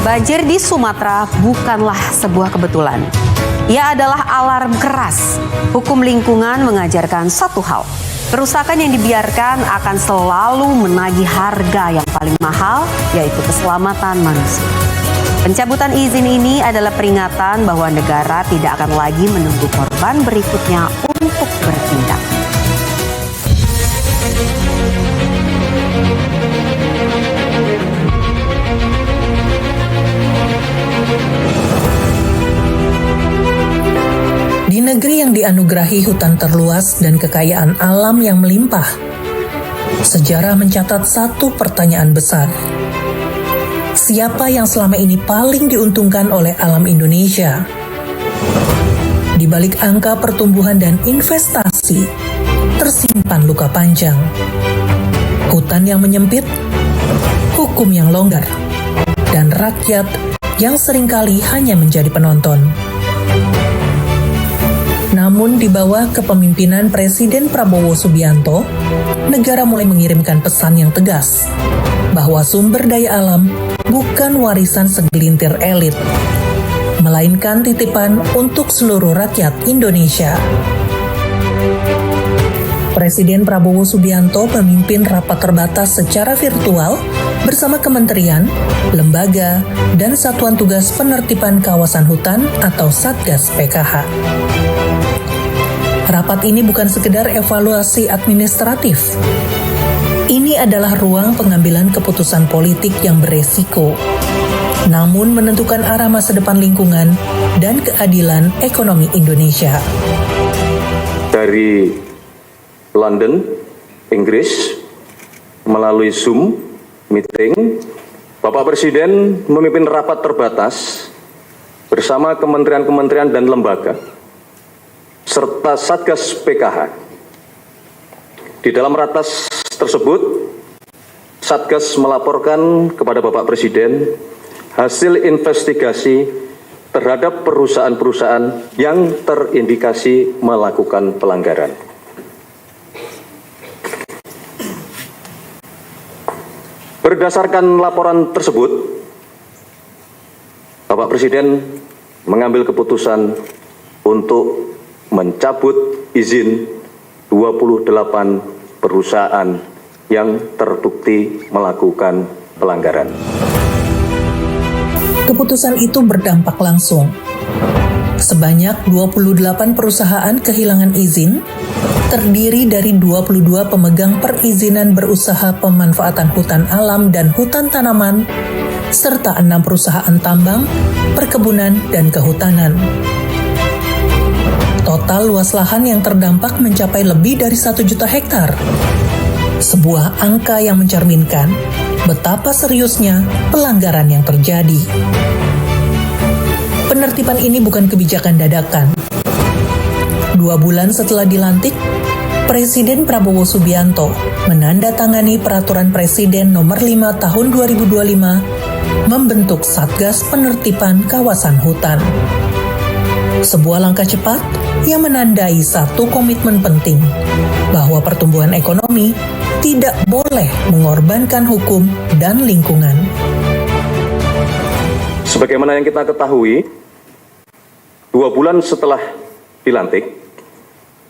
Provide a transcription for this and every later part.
Banjir di Sumatera bukanlah sebuah kebetulan. Ia adalah alarm keras. Hukum lingkungan mengajarkan satu hal. Kerusakan yang dibiarkan akan selalu menagih harga yang paling mahal, yaitu keselamatan manusia. Pencabutan izin ini adalah peringatan bahwa negara tidak akan lagi menunggu korban berikutnya untuk bertindak. Di negeri yang dianugerahi hutan terluas dan kekayaan alam yang melimpah, sejarah mencatat satu pertanyaan besar. Siapa yang selama ini paling diuntungkan oleh alam Indonesia? Di balik angka pertumbuhan dan investasi, tersimpan luka panjang. Hutan yang menyempit, hukum yang longgar, dan rakyat yang seringkali hanya menjadi penonton. Namun di bawah kepemimpinan Presiden Prabowo Subianto, negara mulai mengirimkan pesan yang tegas bahwa sumber daya alam bukan warisan segelintir elit, melainkan titipan untuk seluruh rakyat Indonesia. Presiden Prabowo Subianto memimpin rapat terbatas secara virtual bersama kementerian, lembaga, dan Satuan Tugas Penertiban Kawasan Hutan atau Satgas PKH. Rapat ini bukan sekedar evaluasi administratif. Ini adalah ruang pengambilan keputusan politik yang beresiko, namun menentukan arah masa depan lingkungan dan keadilan ekonomi Indonesia. Dari London, Inggris, melalui Zoom meeting, Bapak Presiden memimpin rapat terbatas bersama kementerian-kementerian dan lembaga, serta Satgas PKH. Di dalam ratas tersebut, Satgas melaporkan kepada Bapak Presiden hasil investigasi terhadap perusahaan-perusahaan yang terindikasi melakukan pelanggaran. Berdasarkan laporan tersebut, Bapak Presiden mengambil keputusan untuk mencabut izin 28 perusahaan yang terbukti melakukan pelanggaran. Keputusan itu berdampak langsung. Sebanyak 28 perusahaan kehilangan izin, terdiri dari 22 pemegang perizinan berusaha pemanfaatan hutan alam dan hutan tanaman, serta 6 perusahaan tambang, perkebunan, dan kehutanan. Total luas lahan yang terdampak mencapai lebih dari 1 juta hektar. Sebuah angka yang mencerminkan betapa seriusnya pelanggaran yang terjadi. Penertiban ini bukan kebijakan dadakan. 2 bulan setelah dilantik, Presiden Prabowo Subianto menandatangani Peraturan Presiden Nomor 5 Tahun 2025 membentuk Satgas Penertiban Kawasan Hutan. Sebuah langkah cepat yang menandai satu komitmen penting bahwa pertumbuhan ekonomi tidak boleh mengorbankan hukum dan lingkungan. Sebagaimana yang kita ketahui, 2 bulan setelah dilantik,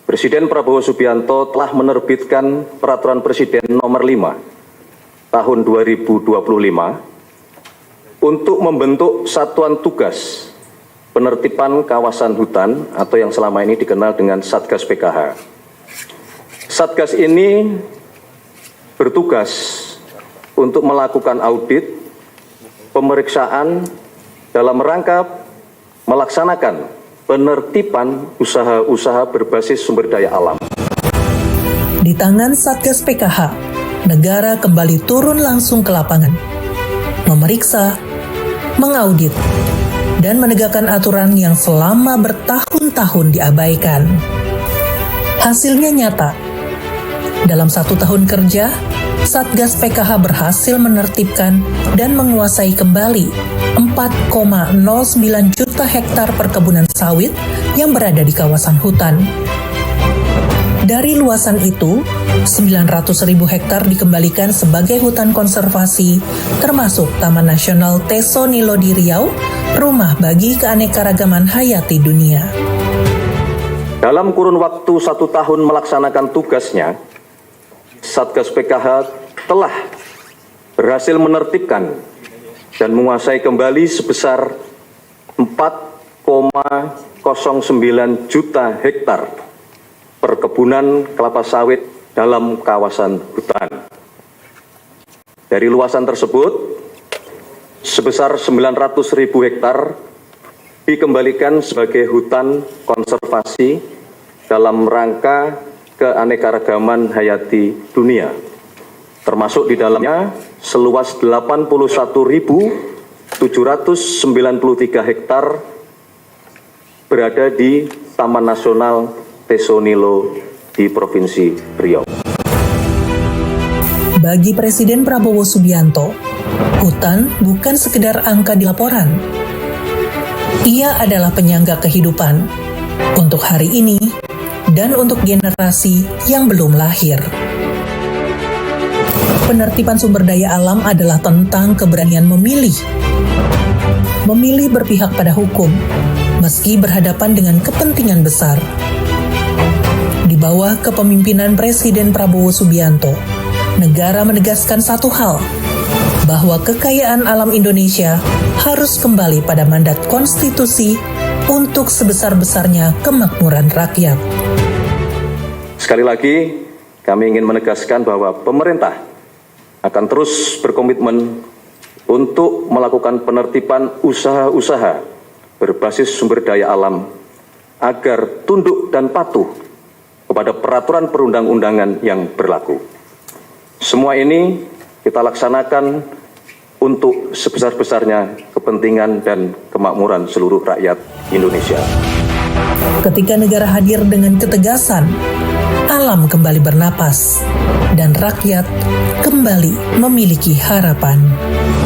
Presiden Prabowo Subianto telah menerbitkan Peraturan Presiden Nomor 5 Tahun 2025 untuk membentuk Satuan Tugas Penertiban Kawasan Hutan atau yang selama ini dikenal dengan Satgas PKH. Satgas ini bertugas untuk melakukan audit, pemeriksaan dalam rangka melaksanakan penertiban usaha-usaha berbasis sumber daya alam. Di tangan Satgas PKH, negara kembali turun langsung ke lapangan, memeriksa, mengaudit, dan menegakkan aturan yang selama bertahun-tahun diabaikan. Hasilnya nyata. Dalam 1 tahun kerja, Satgas PKH berhasil menertibkan dan menguasai kembali 4,09 juta hektar perkebunan sawit yang berada di kawasan hutan. Dari luasan itu, 900.000 hektar dikembalikan sebagai hutan konservasi, termasuk Taman Nasional Teso Nilo di Riau, rumah bagi keanekaragaman hayati dunia. Dalam kurun waktu 1 tahun melaksanakan tugasnya, Satgas PKH telah berhasil menertibkan dan menguasai kembali sebesar 4,09 juta hektar perkebunan kelapa sawit dalam kawasan hutan. Dari luasan tersebut, sebesar 900.000 hektar dikembalikan sebagai hutan konservasi dalam rangka keanekaragaman hayati dunia, termasuk di dalamnya seluas 81.793 hektar berada di Taman Nasional Teso Nilo di Provinsi Riau. Bagi Presiden Prabowo Subianto, hutan bukan sekedar angka di laporan. Ia adalah penyangga kehidupan untuk hari ini dan untuk generasi yang belum lahir. Penertiban sumber daya alam adalah tentang keberanian memilih. Memilih berpihak pada hukum, meski berhadapan dengan kepentingan besar. Di bawah kepemimpinan Presiden Prabowo Subianto, negara menegaskan satu hal, bahwa kekayaan alam Indonesia harus kembali pada mandat konstitusi untuk sebesar-besarnya kemakmuran rakyat. Sekali lagi, kami ingin menegaskan bahwa pemerintah akan terus berkomitmen untuk melakukan penertiban usaha-usaha berbasis sumber daya alam agar tunduk dan patuh kepada peraturan perundang-undangan yang berlaku. Semua ini kita laksanakan untuk sebesar-besarnya kepentingan dan kemakmuran seluruh rakyat Indonesia. Ketika negara hadir dengan ketegasan, alam kembali bernapas, dan rakyat kembali memiliki harapan.